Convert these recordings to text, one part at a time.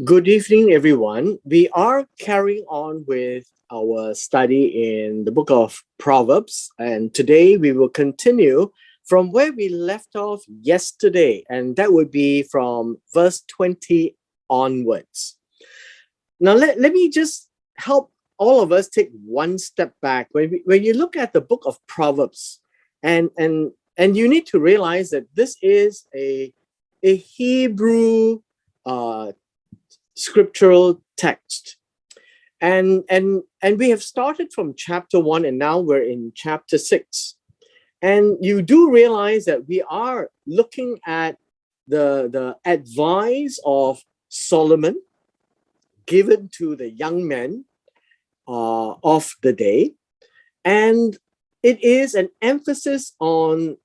Good evening, everyone. We are carrying on with our study in the book of Proverbs, and today we will continue from where we left off yesterday, and that would be from verse 20 onwards. Now, let me just help all of us take one step back. When you look at the book of Proverbs, and you need to realize that this is a Hebrew uh, scriptural text. And we have started from chapter 1 and now we're in chapter 6. And you do realize that we are looking at the advice of Solomon given to the young men of the day. And it is an emphasis on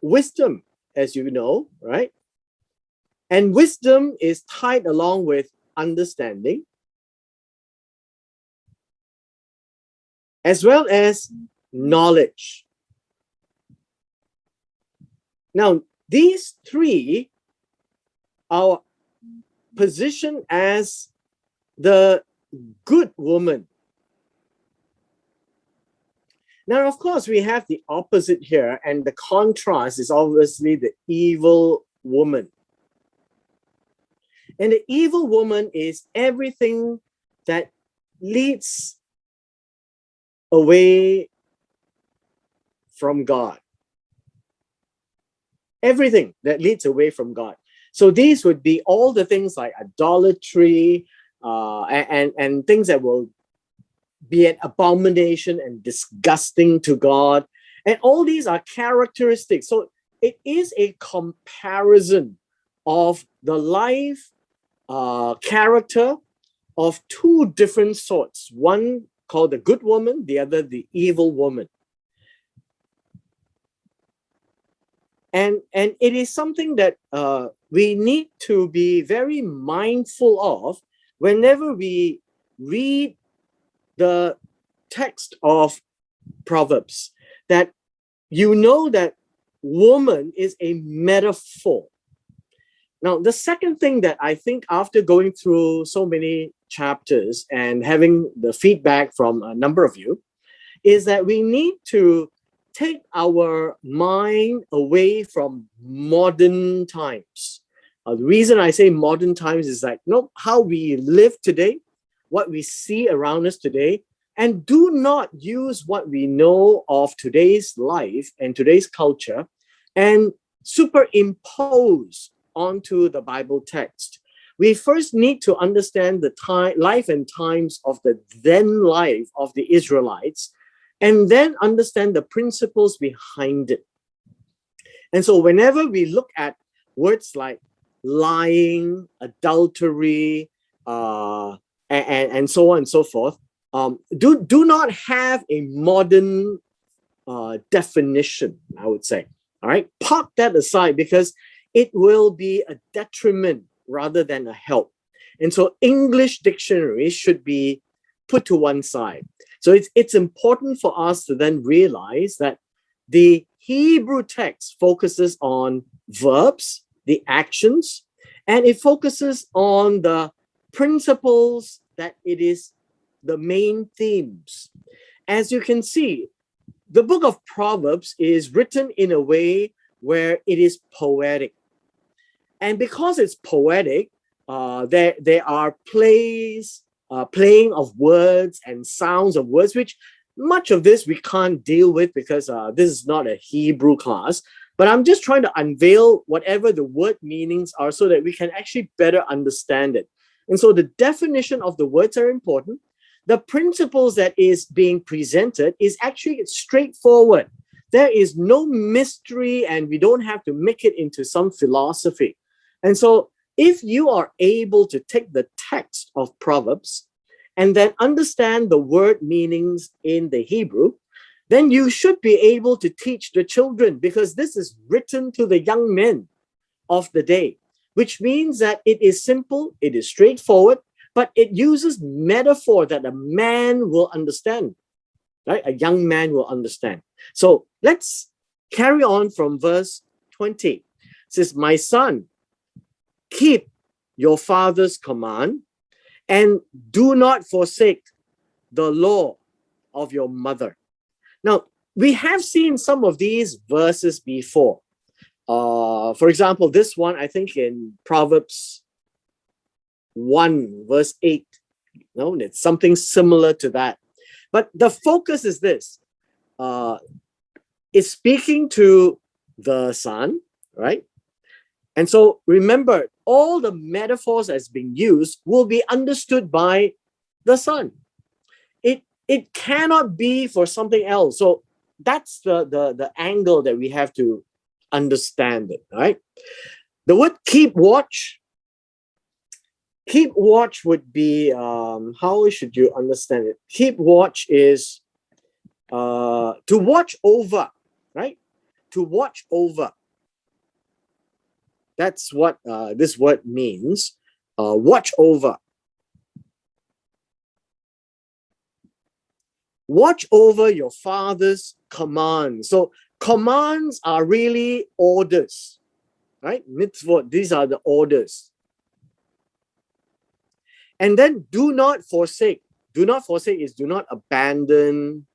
wisdom, as you know, right? And wisdom is tied along with understanding, as well as knowledge. Now, these three are positioned as the good woman. Now, of course, we have the opposite here, and the contrast is obviously the evil woman. And the evil woman is everything that leads away from God. Everything that leads away from God. So these would be all the things like idolatry and things that will be an abomination and disgusting to God. And all these are characteristics. So it is a comparison of the life character of two different sorts. One called the good woman, the other the evil woman. And it is something that we need to be very mindful of whenever we read the text of Proverbs, that you know that woman is a metaphor. Now, the second thing that I think after going through so many chapters and having the feedback from a number of you is that we need to take our mind away from modern times. The reason I say modern times is like, how we live today, what we see around us today, and do not use what we know of today's life and today's culture and superimpose onto the Bible text. We first need to understand the life and times of the then life of the Israelites, and then understand the principles behind it. And so whenever we look at words like lying, adultery, and so on and so forth, do not have a modern definition, I would say. All right, park that aside because it will be a detriment rather than a help. And so English dictionaries should be put to one side. So it's important for us to then realize that the Hebrew text focuses on verbs, the actions, and it focuses on the principles that it is the main themes. As you can see, the book of Proverbs is written in a way where it is poetic. And because it's poetic, there are playing of words and sounds of words, which much of this we can't deal with because this is not a Hebrew class. But I'm just trying to unveil whatever the word meanings are so that we can actually better understand it. And so the definition of the words are important. The principles that is being presented is actually straightforward. There is no mystery and we don't have to make it into some philosophy. And so if you are able to take the text of Proverbs and then understand the word meanings in the Hebrew, then you should be able to teach the children because this is written to the young men of the day, which means that it is simple, it is straightforward, but it uses metaphor that a man will understand, right? A young man will understand. So let's carry on from verse 20. It says, my son, keep your father's command, and do not forsake the law of your mother. Now, we have seen some of these verses before. For example, this one, I think in Proverbs 1, verse 8. No, it's something similar to that. But the focus is this. It's speaking to the son, right? And so remember, all the metaphors that's being used will be understood by the son. It cannot be for something else. So that's the angle that we have to understand it, right? The word keep watch would be, how should you understand it? Keep watch is to watch over, right? To watch over. That's what this word means. Watch over. Watch over your father's commands. So commands are really orders, right? Mitzvot, these are the orders. And then do not forsake. Do not forsake is do not abandon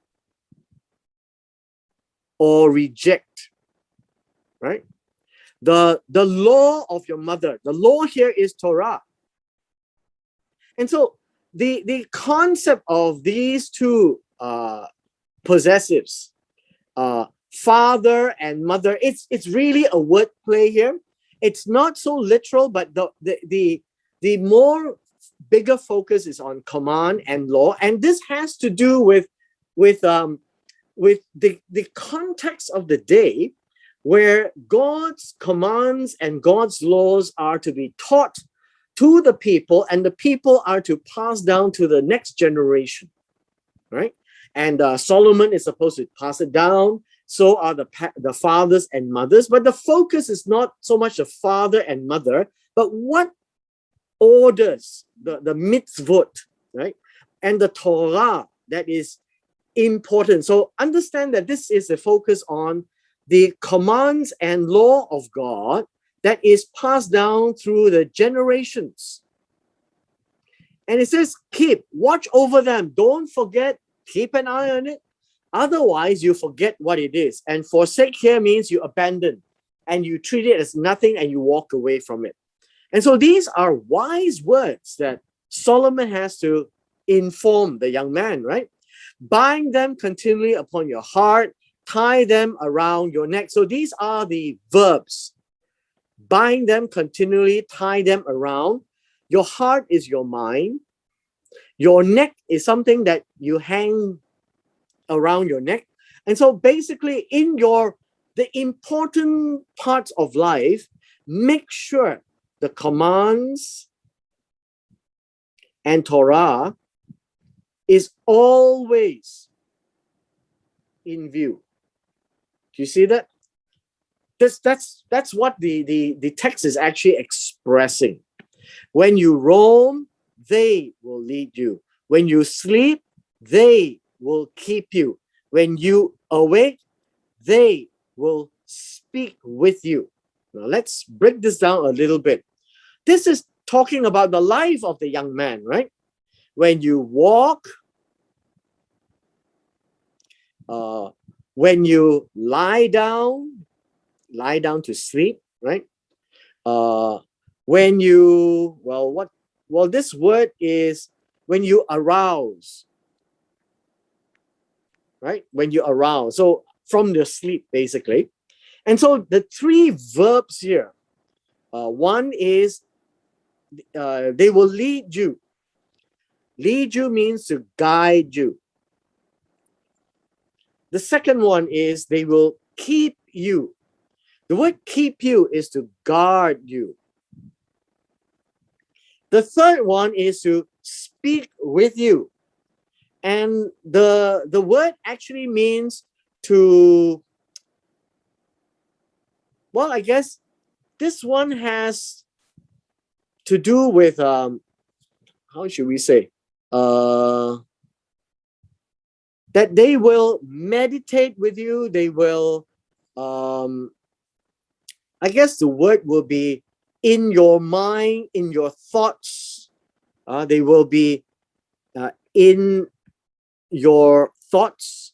or reject, right? The law of your mother. The law here is Torah. And so the concept of these two possessives, father and mother, it's really a word play here. It's not so literal, but the more bigger focus is on command and law, and this has to do with the context of the day, where God's commands and God's laws are to be taught to the people, and the people are to pass down to the next generation, right? And Solomon is supposed to pass it down. So are the fathers and mothers. But the focus is not so much the father and mother, but what orders, the mitzvot, right? And the Torah that is important. So understand that this is a focus on the commands and law of God that is passed down through the generations. And it says, watch over them. Don't forget, keep an eye on it. Otherwise, you forget what it is. And forsake here means you abandon and you treat it as nothing and you walk away from it. And so these are wise words that Solomon has to inform the young man, right? Bind them continually upon your heart, tie them around your neck. So these are the verbs. Bind them continually, tie them around. Your heart is your mind. Your neck is something that you hang around your neck. And so basically in the important parts of life, make sure the commands and Torah is always in view. Do you see that? That's what the text is actually expressing. When you roam, they will lead you. When you sleep, they will keep you. When you awake, they will speak with you. Now let's break this down a little bit. This is talking about the life of the young man, right? When you walk, when you lie down to sleep, right? When you, this word is when you arouse, right? When you arouse, so from your sleep, basically. And so the three verbs here, one is they will lead you. Lead you means to guide you. The second one is they will keep you. The word keep you is to guard you. The third one is to speak with you. And the word actually means to, well, I guess this one has to do with, how should we say? That they will meditate with you. They will, I guess the word will be in your mind, in your thoughts. They will be in your thoughts,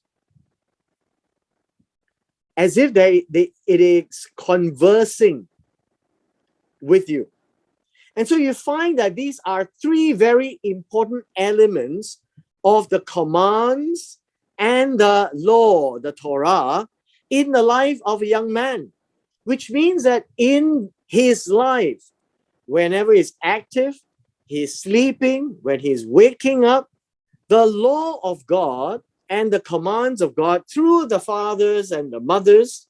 as if it is conversing with you. And so you find that these are three very important elements of the commands and the law, the Torah, in the life of a young man, which means that in his life, whenever he's active, he's sleeping, when he's waking up, the law of God and the commands of God through the fathers and the mothers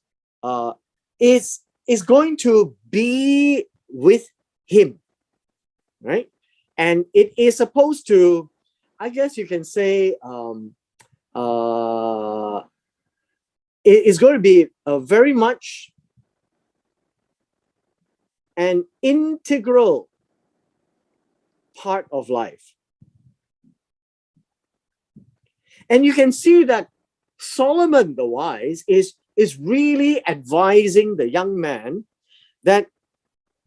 is going to be with him, right? And it is supposed to, I guess you can say, it is going to be very much an integral part of life. And you can see that Solomon the wise is really advising the young man that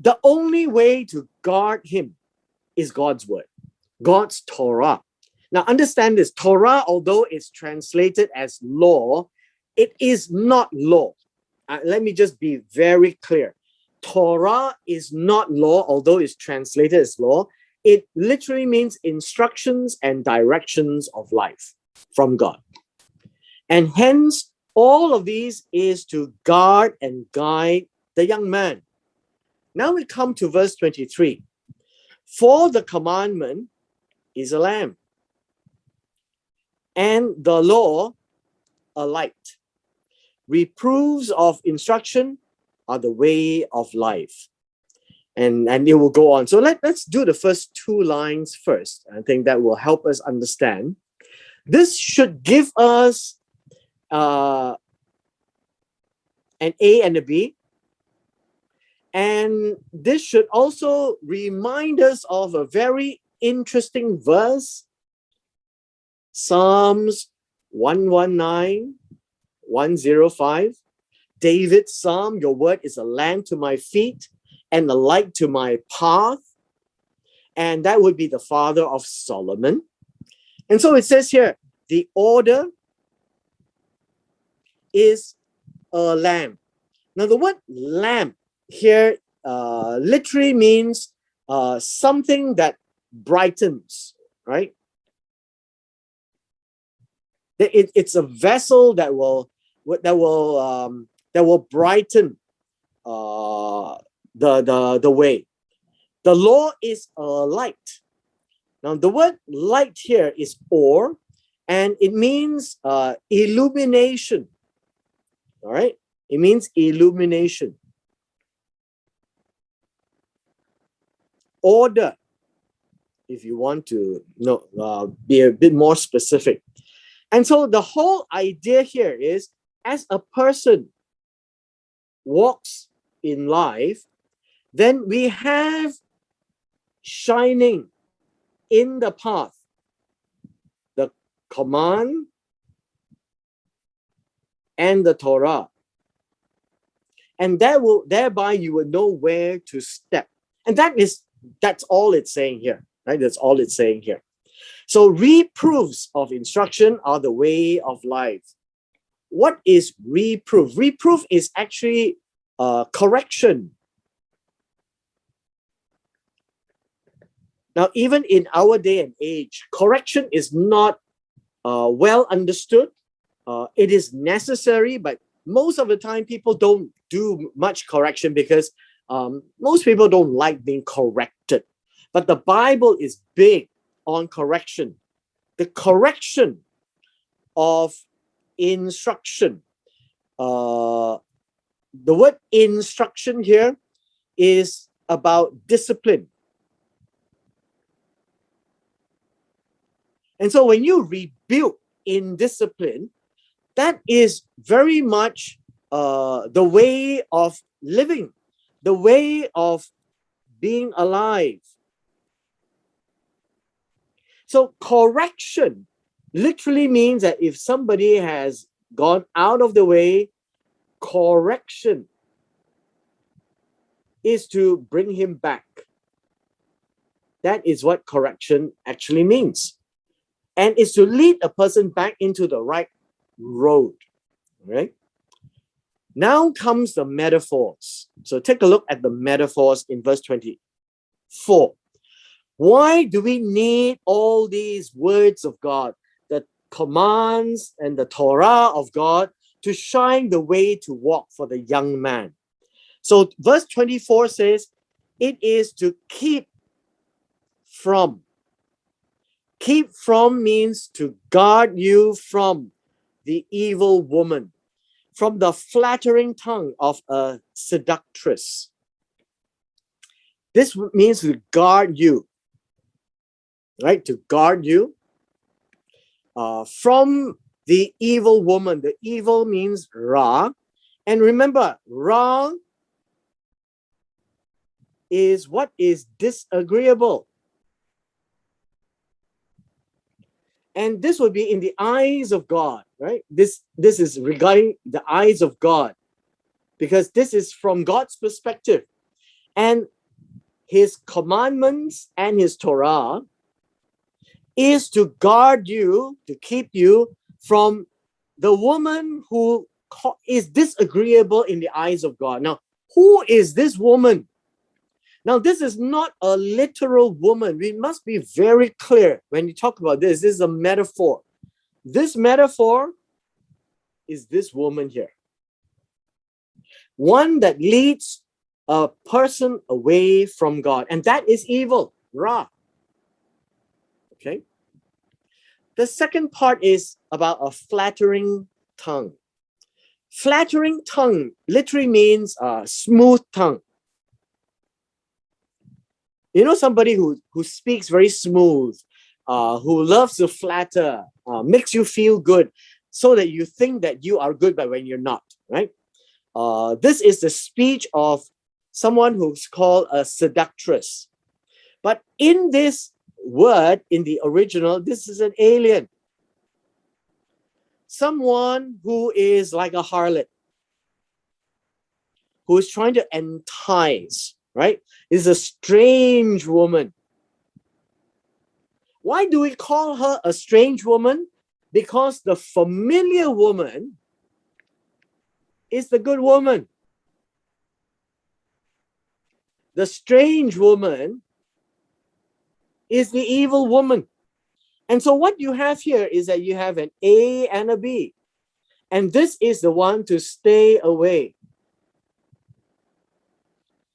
the only way to guard him is God's word, God's Torah. Now understand this, Torah, although it's translated as law, it is not law. Let me just be very clear. Torah is not law, although it's translated as law. It literally means instructions and directions of life from God. And hence, all of these is to guard and guide the young man. Now we come to verse 23. For the commandment is a lamp, and the law a light. Reproofs of instruction are the way of life. And it will go on. So let's do the first two lines first. I think that will help us understand. This should give us an A and a B. And this should also remind us of a very interesting verse. Psalms 119, 105. David's psalm, your word is a lamp to my feet and a light to my path. And that would be the father of Solomon. And so it says here, the order is a lamp. Now the word lamp here literally means something that brightens, right? It's a vessel that will brighten the way. The law is a light. Now the word light here is or, and it means illumination. All right, it means illumination. Order, if you want to be a bit more specific. And so the whole idea here is, as a person walks in life, then we have shining in the path the command and the Torah. And thereby you will know where to step. And that's all it's saying here, right? That's all it's saying here. So reproofs of instruction are the way of life. What is reproof? Reproof is actually correction. Now, even in our day and age, correction is not well understood. It is necessary, but most of the time people don't do much correction because most people don't like being corrected. But the Bible is big on correction. The correction of instruction. The word instruction here is about discipline. And so when you rebuke in discipline, that is very much the way of living, the way of being alive. So correction literally means that if somebody has gone out of the way, correction is to bring him back. That is what correction actually means. And is to lead a person back into the right road. Right? Now comes the metaphors. So take a look at the metaphors in verse 24. Why do we need all these words of God, the commands and the Torah of God, to shine the way to walk for the young man? So verse 24 says, it is to keep from. Keep from means to guard you from the evil woman, from the flattering tongue of a seductress. This means to guard you, right? To guard you from the evil woman. The evil means Ra. And remember, Ra is what is disagreeable. And this will be in the eyes of God, right? This is regarding the eyes of God, because this is from God's perspective. And his commandments and his Torah is to guard you, to keep you from the woman who is disagreeable in the eyes of God. Now, who is this woman? Now, this is not a literal woman. We must be very clear when you talk about this. This is a metaphor. This metaphor is this woman here. One that leads a person away from God. And that is evil, Ra. Okay. The second part is about a flattering tongue. Flattering tongue literally means smooth tongue. You know, somebody who speaks very smooth, who loves to flatter, makes you feel good so that you think that you are good, but when you're not, right? This is the speech of someone who's called a seductress. But in this word, in the original, this is an alien. Someone who is like a harlot, who is trying to entice, right? Is a strange woman. Why do we call her a strange woman? Because the familiar woman is the good woman. The strange woman is the evil woman. And so what you have here is that you have an A and a B. And this is the one to stay away.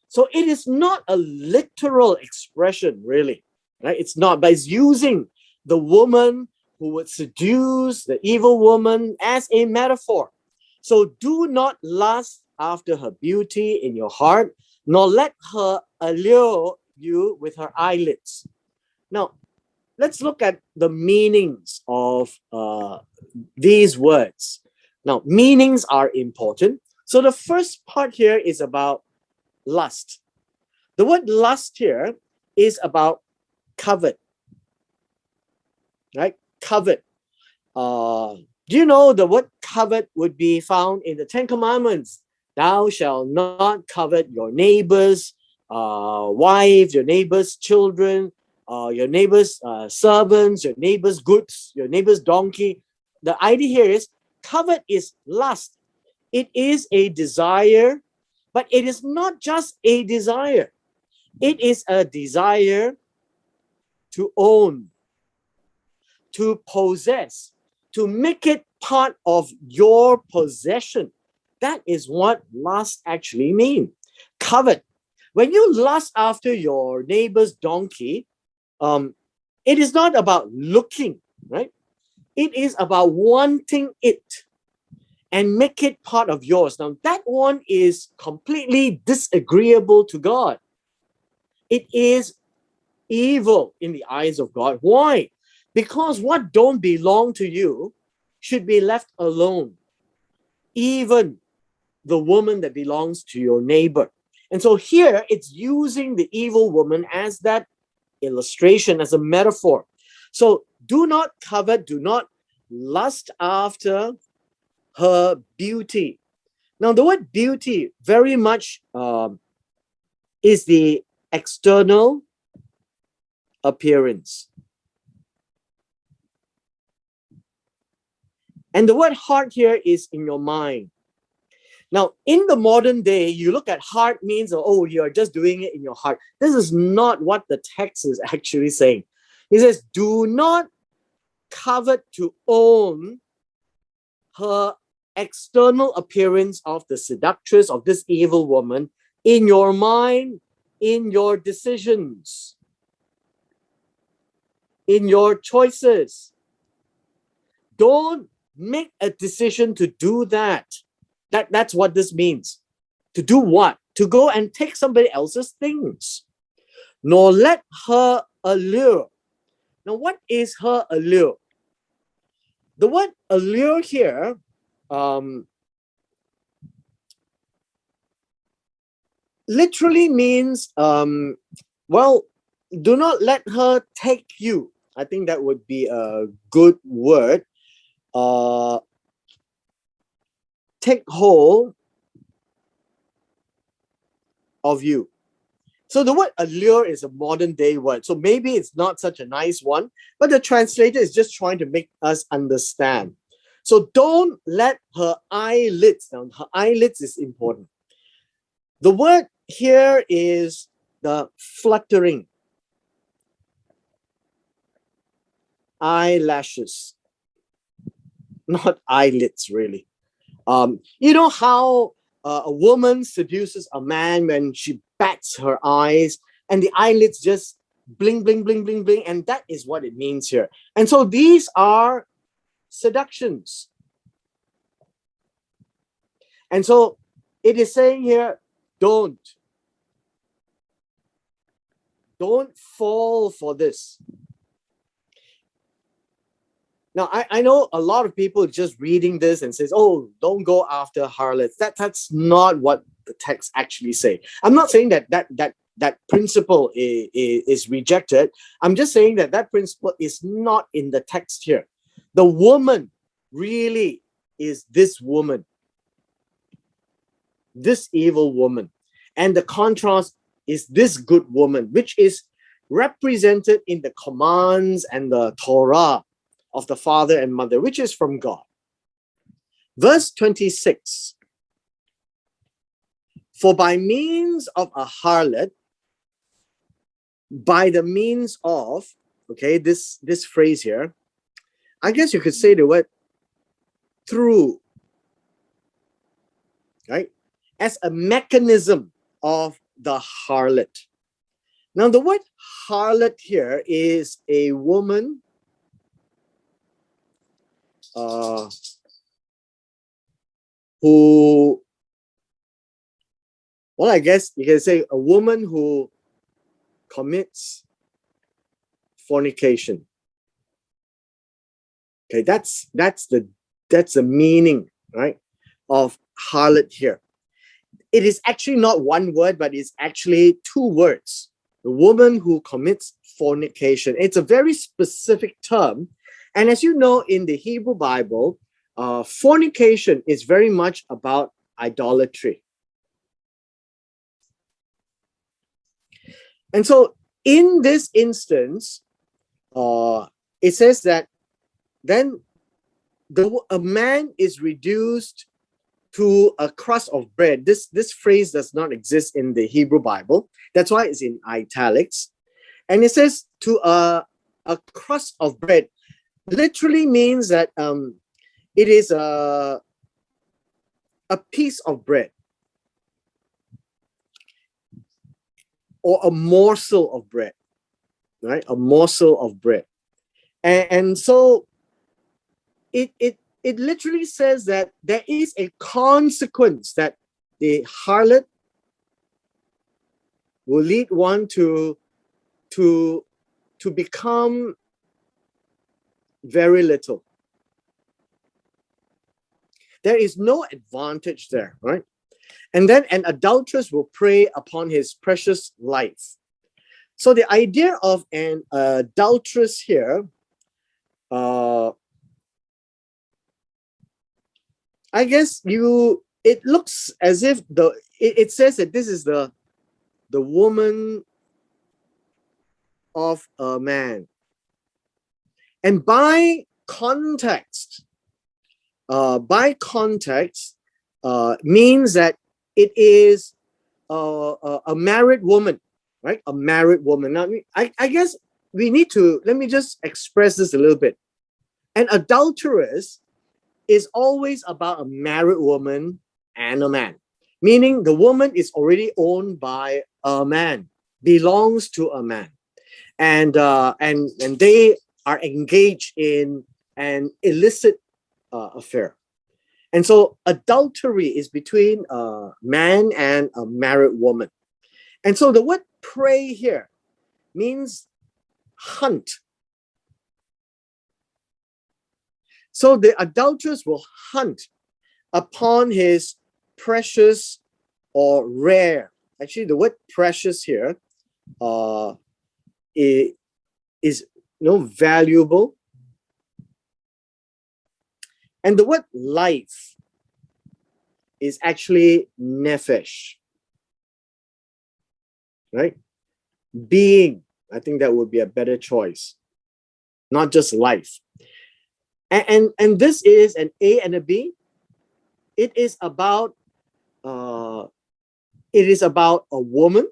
So it is not a literal expression, really. Right? It's not, but it's using the woman who would seduce the evil woman as a metaphor. So do not lust after her beauty in your heart, nor let her allure you with her eyelids. Now, let's look at the meanings of these words. Now, meanings are important. So the first part here is about lust. The word lust here is about covet, right? Covet. Do you know the word covet would be found in the Ten Commandments? Thou shalt not covet your neighbor's wife, your neighbor's children, your neighbor's servants, your neighbor's goods, your neighbor's donkey. The idea here is covet is lust. It is a desire, but it is not just a desire. It is a desire to own, to possess, to make it part of your possession. That is what lust actually means. Covet. When you lust after your neighbor's donkey, it is not about looking, right? It is about wanting it and make it part of yours. Now, that one is completely disagreeable to God. It is evil in the eyes of God. Why? Because what don't belong to you should be left alone. Even the woman that belongs to your neighbor. And so here it's using the evil woman as that illustration, as a metaphor. So do not covet, do not lust after her beauty. Now the word beauty very much is the external appearance. And the word heart here is in your mind. Now, in the modern day, you look at heart means, oh, you are just doing it in your heart. This is not what the text is actually saying. He says, do not covet to own her external appearance of the seductress, of this evil woman, in your mind, in your decisions, in your choices. Don't make a decision to do that. That's what this means. To do what? To go and take somebody else's things. Nor let her allure. Now, what is her allure? The word allure here, literally means, well, do not let her take you. I think that would be a good word. Take hold of you. So the word allure is a modern day word. So maybe it's not such a nice one, but the translator is just trying to make us understand. So don't let her eyelids, now her eyelids is important. The word here is the fluttering. Eyelashes, not eyelids really. You know how a woman seduces a man when she bats her eyes and the eyelids just bling, bling, bling, bling, bling. And that is what it means here. And so these are seductions. And so it is saying here, don't fall for this. Now, I know a lot of people just reading this and says, oh, don't go after harlots. That's not what the text actually say. I'm not saying that principle is rejected. I'm just saying that principle is not in the text here. The woman really is this woman, this evil woman. And the contrast is this good woman, which is represented in the commands and the Torah of the father and mother, which is from God. Verse 26. For by means of a harlot, by the means of, okay, this phrase here, I guess you could say the word through, right? As a mechanism of the harlot. Now, the word harlot here is a woman who, well, I guess you can say a woman who commits fornication. Okay, that's the meaning, right, of harlot here. It is actually not one word, but it's actually two words. The woman who commits fornication. It's a very specific term. And as you know, in the Hebrew Bible, fornication is very much about idolatry. And so in this instance, it says that then a man is reduced to a crust of bread. This phrase does not exist in the Hebrew Bible. That's why it's in italics. And it says to a crust of bread. Literally means that it is a piece of bread or a morsel of bread, right? A morsel of bread. And so it literally says that there is a consequence that the harlot will lead one to become very little. There is no advantage there, right? And then an adulteress will prey upon his precious life. So the idea of an adulteress here, I guess it looks as if it says that this is the the woman of a man. And by context means that it is a married woman, right? A married woman. Now, I guess we need to, let me just express this a little bit. An adulteress is always about a married woman and a man, meaning the woman is already owned by a man, belongs to a man, and they are engaged in an illicit affair. And so adultery is between a man and a married woman. And so the word prey here means hunt. So the adulteress will hunt upon his precious or rare. Actually, the word precious here is valuable. And the word life is actually nephesh, right? Being, I think that would be a better choice, not just life. And this is an A and a B. It is about a woman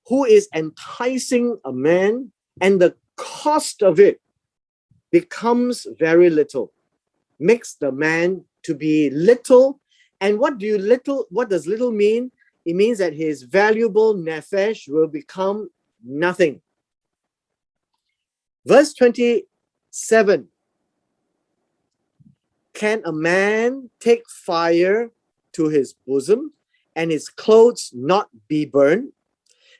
who is enticing a man, and the cost of it becomes very little, makes the man to be little. And what does little mean? It means that his valuable nephesh will become nothing. Verse 27. Can a man take fire to his bosom and his clothes not be burned?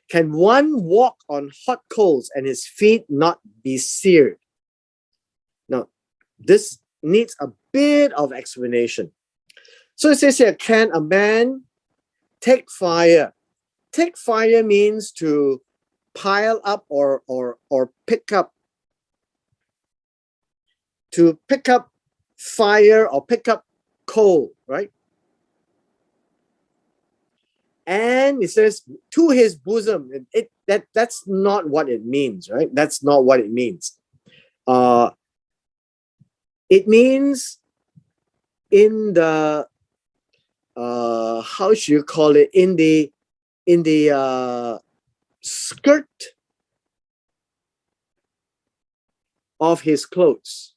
Can one walk on hot coals and his feet not be seared? Now, this needs a bit of explanation. So it says here, can a man take fire? Take fire means to pile up or pick up. To pick up fire or pick up coal, right? And it says to his bosom. That's not what it means, right? That's not what it means. It means in the how should you call it? In the skirt of his clothes.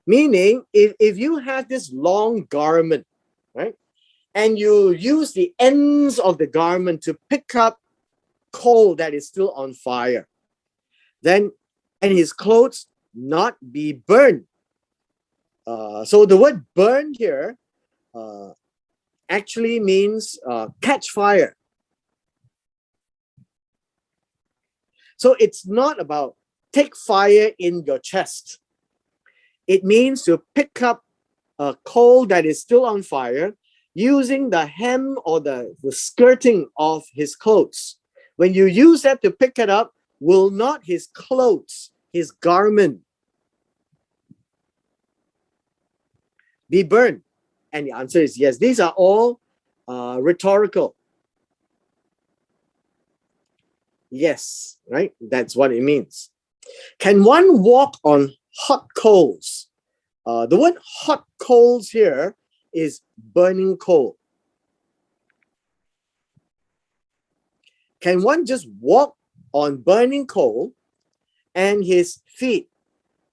Meaning, if you have this long garment, right, and you use the ends of the garment to pick up coal that is still on fire, then, and his clothes not be burned. So the word burn here actually means catch fire. So it's not about take fire in your chest. It means to pick up a coal that is still on fire using the hem or the skirting of his clothes. When you use that to pick it up, will not his clothes, his garment, be burned? And the answer is yes. These are all rhetorical. Yes, right? That's what it means. Can one walk on hot coals? The word hot coals here is burning coal. Can one just walk on burning coal and his feet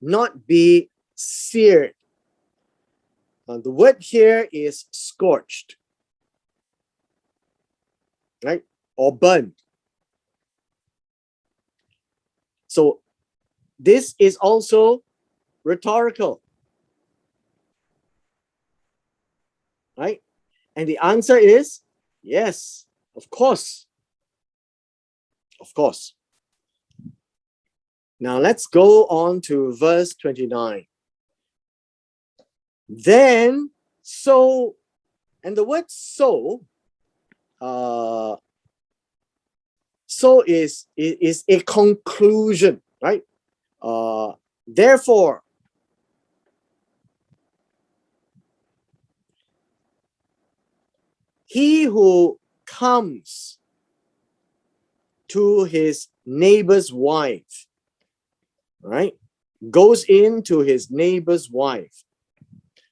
not be seared? The word here is scorched, right? Or burned. So this is also rhetorical, right? And the answer is yes, of course. Of course. Now let's go on to verse 29. Then, so, and the word so is a conclusion, right? Therefore, he who comes to his neighbor's wife, right? Goes into his neighbor's wife.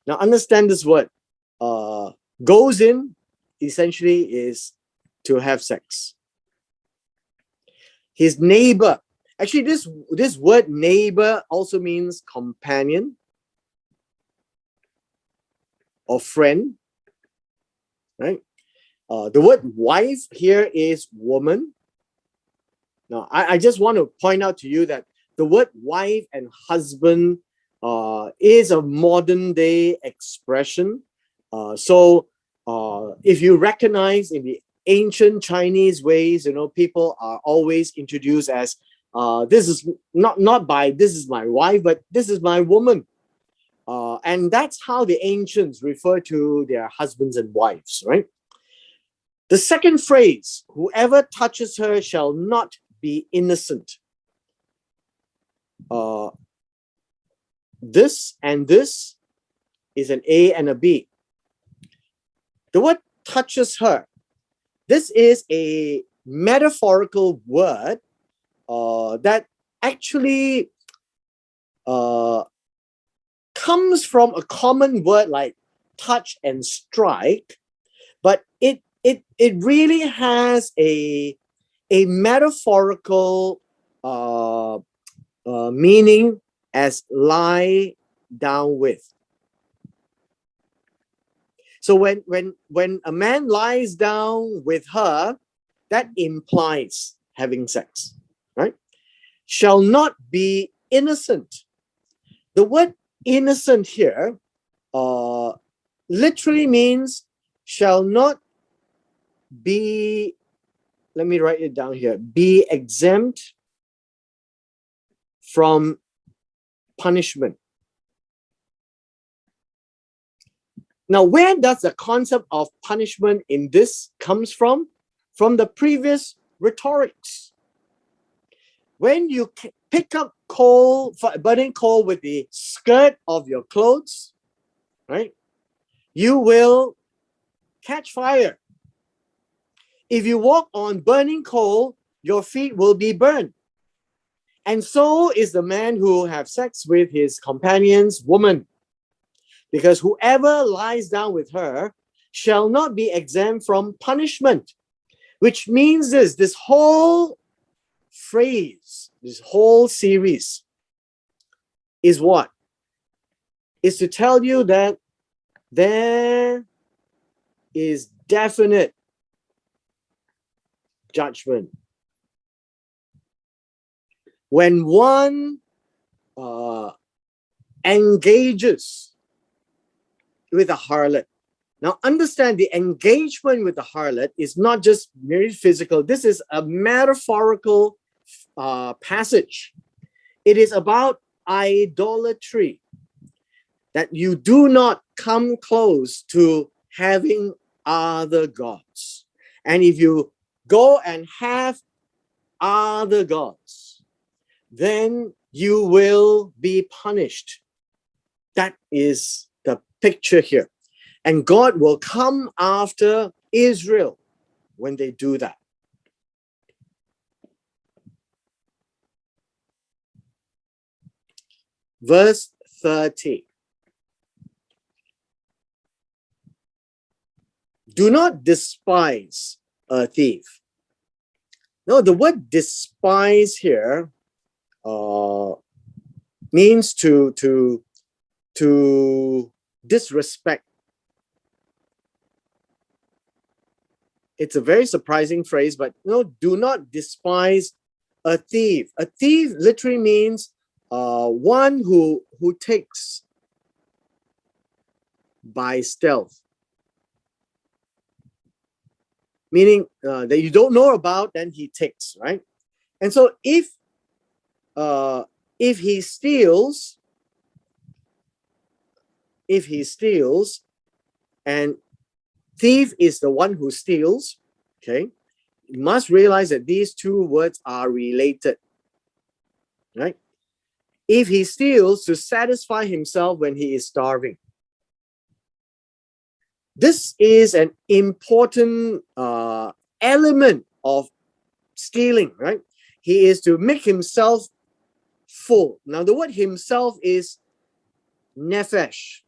Now understand this word. Goes in essentially is to have sex. His neighbor. Actually, this word neighbor also means companion or friend, right? The word wife here is woman. Now, I just want to point out to you that the word wife and husband is a modern day expression. So if you recognize in the ancient Chinese ways, people are always introduced as this is not by this is my wife, but this is my woman. And that's how the ancients refer to their husbands and wives, right? The second phrase, whoever touches her shall not be innocent. This and this is an A and a B. The word touches her. This is a metaphorical word that actually comes from a common word like touch and strike, but it really has a metaphorical meaning as lie down with. So when a man lies down with her, that implies having sex, right? Shall not be innocent. The word innocent here literally means shall not be, let me write it down here, be exempt from punishment. Now, where does the concept of punishment in this comes from? From the previous rhetorics. When you pick up coal, burning coal with the skirt of your clothes, right, you will catch fire. If you walk on burning coal, your feet will be burned. And so is the man who have sex with his companion's woman. Because whoever lies down with her shall not be exempt from punishment. Which means this whole phrase, this whole series is what? Is to tell you that there is definite judgment. When one engages with a harlot. Now understand, the engagement with the harlot is not just merely physical. This is a metaphorical passage. It is about idolatry. That you do not come close to having other gods. And if you go and have other gods, then you will be punished. That is the picture here. And God will come after Israel when they do that. Verse 30. Do not despise a thief. No, the word despise here means to disrespect. It's a very surprising phrase, but no, do not despise a thief. A thief literally means one who takes by stealth. Meaning that you don't know about, then he takes, right? And so if he steals, and thief is the one who steals, okay, you must realize that these two words are related, right? If he steals to satisfy himself when he is starving. This is an important element of stealing, right? He is to make himself full. Now, the word himself is nefesh.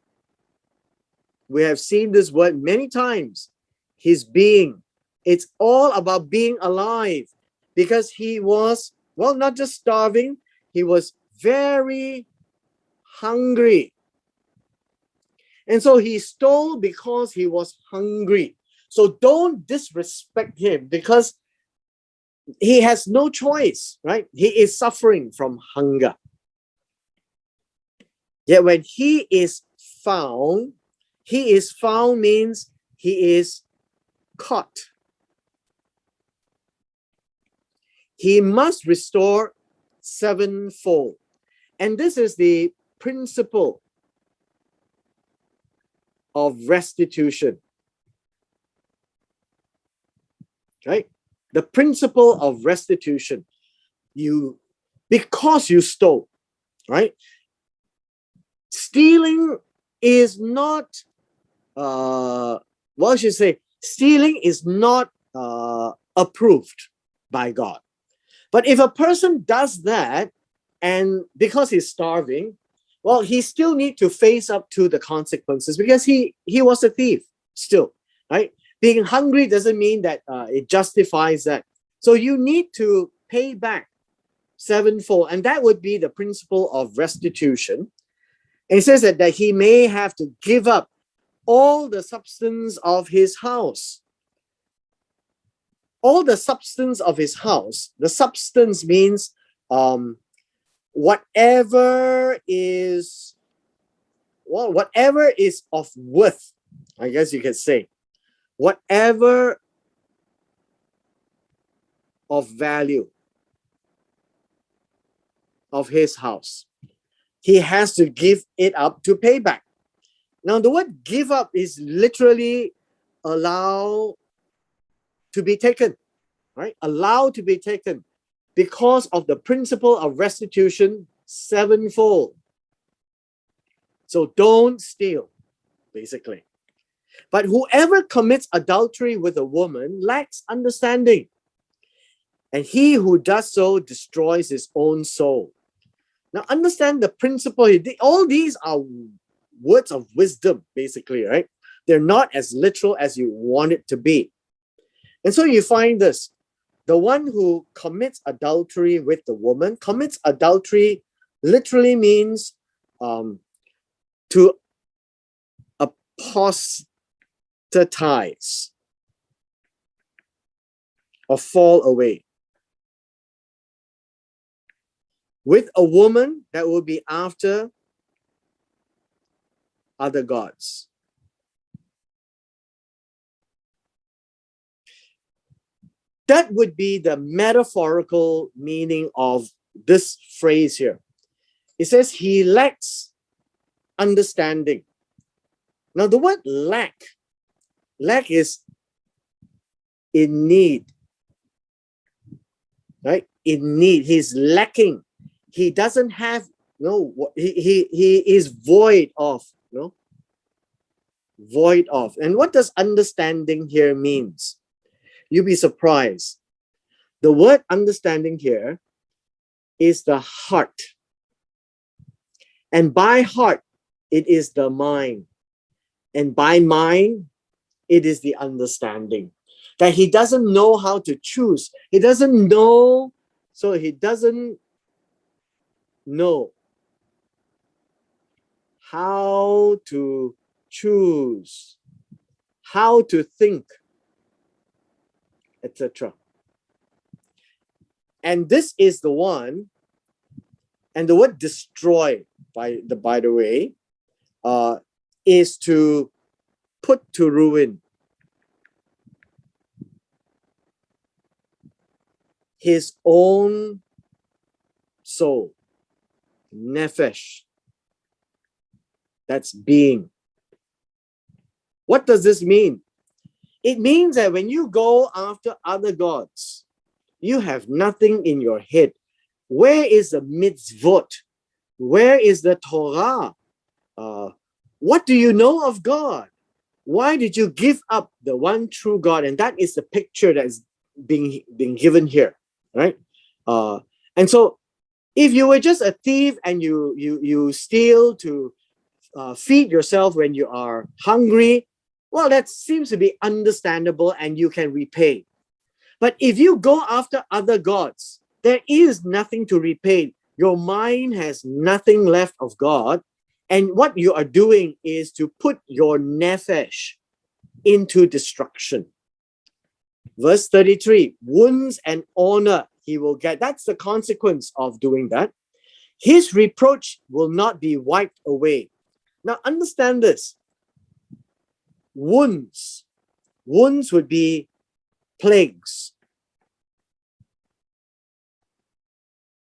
We have seen this word many times. His being. It's all about being alive, because he was, well, not just starving, he was very hungry. And so he stole because he was hungry. So don't disrespect him, because he has no choice, right? He is suffering from hunger. Yet when he is found means he is caught. He must restore sevenfold. And this is the principle of restitution. Right? The principle of restitution. Because you stole, right? Stealing is not, stealing is not approved by God. But if a person does that, and because he's starving, well, he still need to face up to the consequences, because he was a thief still, right? Being hungry doesn't mean that it justifies that. So you need to pay back sevenfold, and that would be the principle of restitution. And it says that he may have to give up all the substance of his house. All the substance of his house. The substance means whatever is of worth, I guess you could say. Whatever of value of his house, he has to give it up to pay back. Now, the word give up is literally allow to be taken, right? Allow to be taken, because of the principle of restitution sevenfold. So don't steal, basically. But whoever commits adultery with a woman lacks understanding, and he who does so destroys his own soul. Now understand the principle. All these are words of wisdom, basically, right? They're not as literal as you want it to be. And so you find this. The one who commits adultery with the woman, commits adultery literally means to apostatize or fall away. With a woman that will be after other gods. That would be the metaphorical meaning of this phrase here. It says he lacks understanding. Now the word lack is in need, right? In need. He's lacking. He doesn't have, he is void of, void of. And what does understanding here means? You'll be surprised. The word understanding here is the heart. And by heart, it is the mind. And by mind, it is the understanding. That he doesn't know how to choose. He doesn't know, so he doesn't know how to choose, how to think, etc. And this is the one, and the word destroy, by the way, is to put to ruin. His own soul, nefesh. That's being. What does this mean? It means that when you go after other gods, you have nothing in your head. Where is the mitzvot? Where is the Torah? What do you know of God? Why did you give up the one true God? And that is the picture that is being given here, right? And so if you were just a thief and you steal to feed yourself when you are hungry, well, that seems to be understandable and you can repay. But if you go after other gods, there is nothing to repay. Your mind has nothing left of God. And what you are doing is to put your nephesh into destruction. Verse 33, wounds and honor he will get. That's the consequence of doing that. His reproach will not be wiped away. Now understand this. Wounds would be plagues,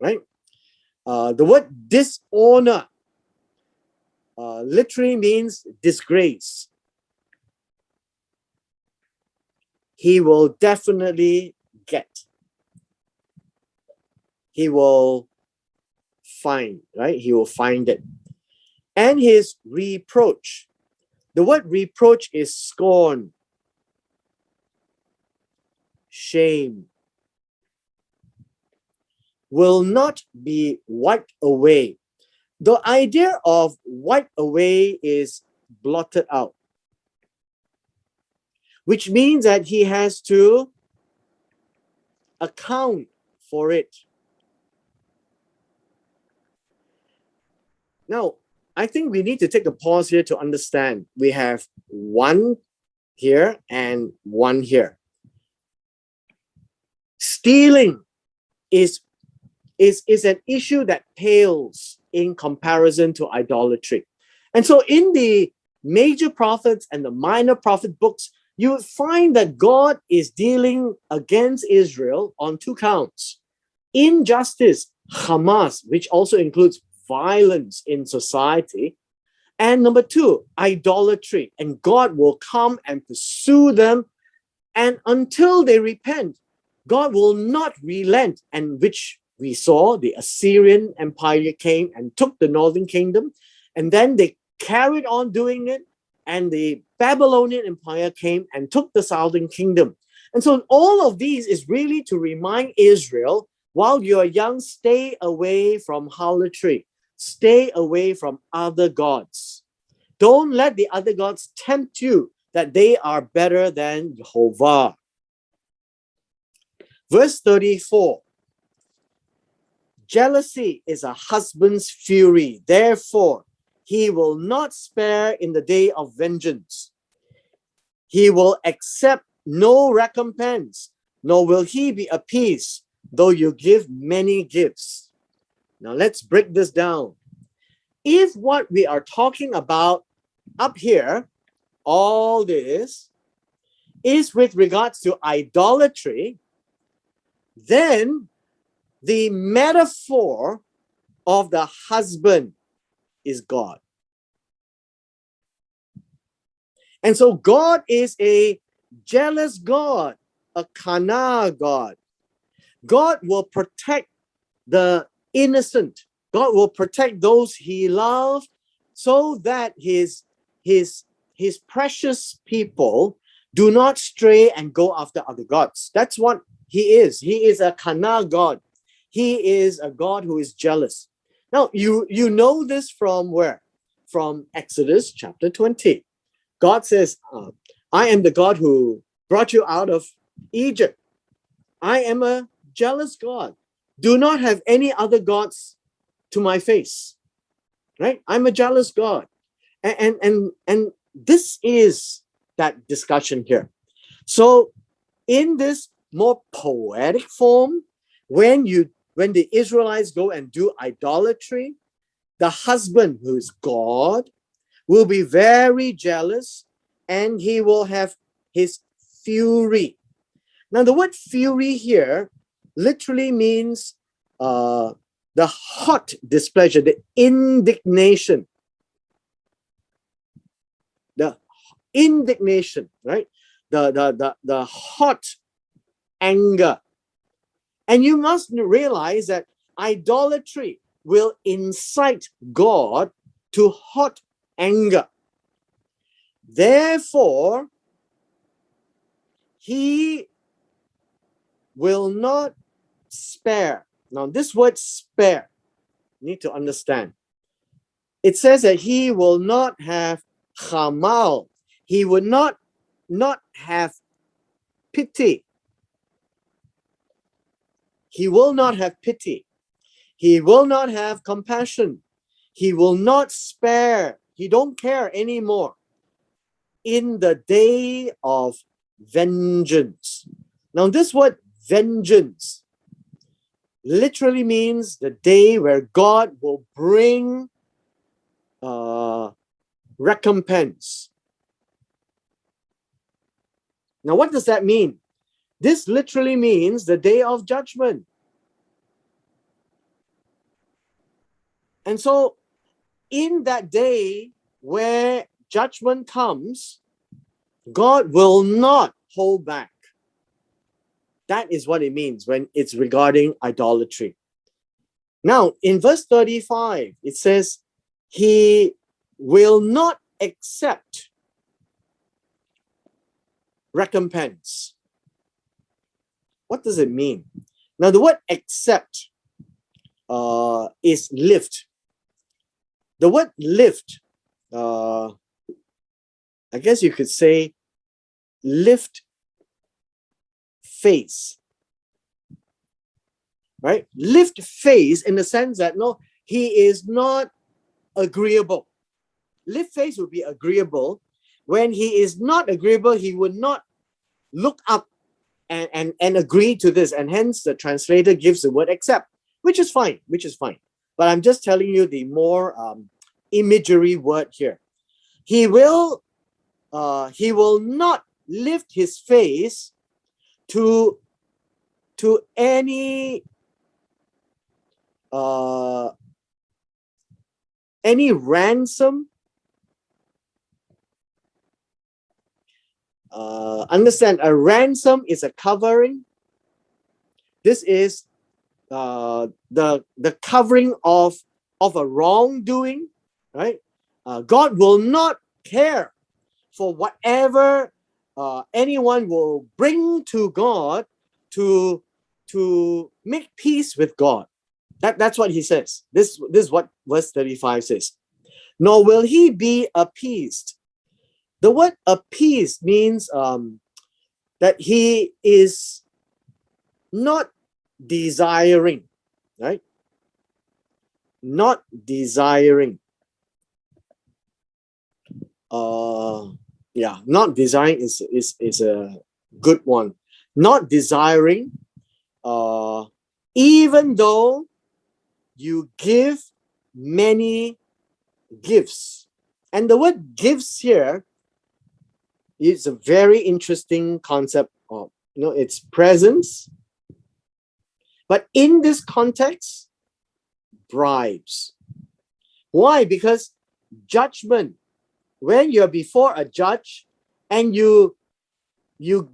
right? The word dishonor literally means disgrace. He will definitely get. He will find, right? He will find it. And his reproach. The word reproach is scorn, shame, will not be wiped away. The idea of wiped away is blotted out, which means that he has to account for it. Now, I think we need to take a pause here to understand. We have one here and one here. Stealing is an issue that pales in comparison to idolatry. And so in the major prophets and the minor prophet books, you find that God is dealing against Israel on two counts. Injustice, Hamas, which also includes violence in society. And number two, idolatry. And God will come and pursue them. And until they repent, God will not relent. And which we saw, the Assyrian Empire came and took the northern kingdom. And then they carried on doing it. And the Babylonian Empire came and took the southern kingdom. And so all of these is really to remind Israel, while you are young, stay away from harlotry. Stay away from other gods. Don't let the other gods tempt you that they are better than Jehovah. Verse 34. Jealousy is a husband's fury. Therefore, he will not spare in the day of vengeance. He will accept no recompense, nor will he be appeased, though you give many gifts. Now let's break this down. If what we are talking about up here, all this, is with regards to idolatry, then the metaphor of the husband is God. And so God is a jealous God, a kana God. God will protect the innocent. God will protect those he loves so that his precious people do not stray and go after other gods. That's what he is. He is a kana God. He is a God who is jealous. Now, you know this from where? From Exodus chapter 20. God says, I am the God who brought you out of Egypt. I am a jealous God. Do not have any other gods to my face. Right? I'm a jealous God. And this is that discussion here. So in this more poetic form, when the Israelites go and do idolatry, the husband, who is God, will be very jealous and he will have his fury. Now, the word fury here literally means the hot displeasure, the indignation. The indignation, right? The hot anger. And you must realize that idolatry will incite God to hot anger. Therefore, he will not spare. Now, this word spare, you need to understand. It says that he will not have chamal. He will not have pity. He will not have pity. He will not have compassion. He will not spare. He don't care anymore in the day of vengeance. Now, this word vengeance literally means the day where God will bring recompense. Now, what does that mean? This literally means the day of judgment. And so, in that day where judgment comes, God will not hold back. That is what it means when it's regarding idolatry. Now, in verse 35, it says, he will not accept recompense. What does it mean? Now, the word accept is lift. The word lift, I guess you could say lift face. Right? Lift face in the sense that no, he is not agreeable. Lift face would be agreeable. When he is not agreeable, he would not look up and agree to this. And hence the translator gives the word accept, which is fine. But I'm just telling you the more imagery word here. He will not lift his face to any ransom. Understand, a ransom is a covering. This is the covering of a wrongdoing, right? God will not care for whatever anyone will bring to God to make peace with God. That's what he says. This is what verse 35 says. Nor will he be appeased. The word appeased means that he is not desiring, right? Not desiring. Not desiring is a good one. Not desiring, even though you give many gifts. And the word gifts here is a very interesting concept of, it's presents. But in this context, bribes. Why? Because judgment, when you're before a judge and you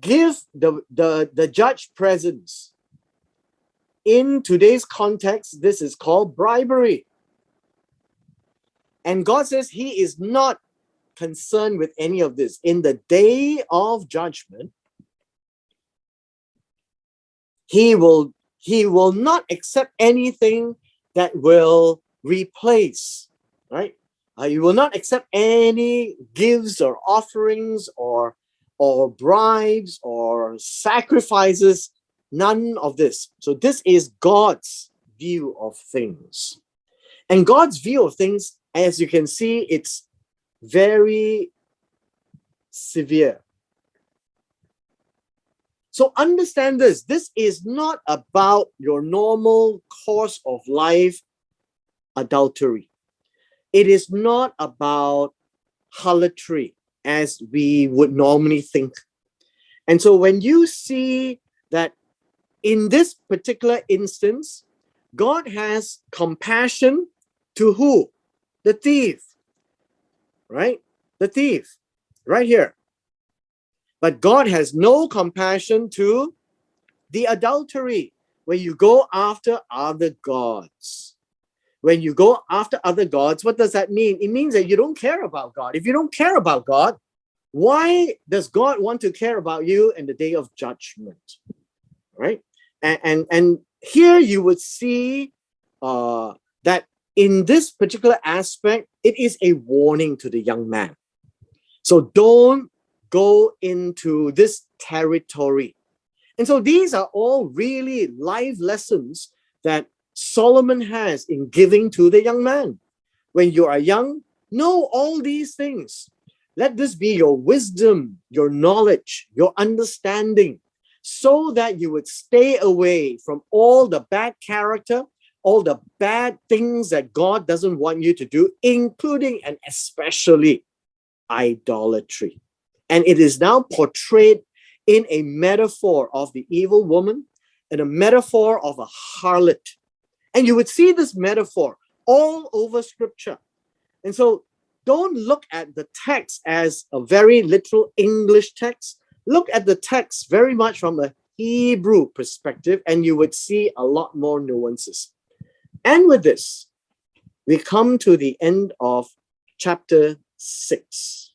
give the judge presents, in today's context, this is called bribery. And God says he is not concerned with any of this. In the day of judgment, he will not accept anything that will replace, right? You will not accept any gifts or offerings or bribes or sacrifices. None of this. So this is God's view of things. And God's view of things, as you can see, it's very severe. So understand this. This is not about your normal course of life adultery. It is not about harlotry as we would normally think. And so when you see that in this particular instance, God has compassion to who? The thief, right? The thief, right here. But God has no compassion to the adultery, when you go after other gods. When you go after other gods, what does that mean? It means that you don't care about God. If you don't care about God, Why does God want to care about you in the day of judgment? Right? And here you would see that in this particular aspect, it is a warning to the young man. So don't go into this territory. And so these are all really life lessons that Solomon has in giving to the young man. When you are young, know all these things. Let this be your wisdom, your knowledge, your understanding, so that you would stay away from all the bad character, all the bad things that God doesn't want you to do, including and especially idolatry. And it is now portrayed in a metaphor of the evil woman and a metaphor of a harlot. And you would see this metaphor all over scripture. And so don't look at the text as a very literal English text. Look at the text very much from a Hebrew perspective, and you would see a lot more nuances. And with this, we come to the end of chapter 6.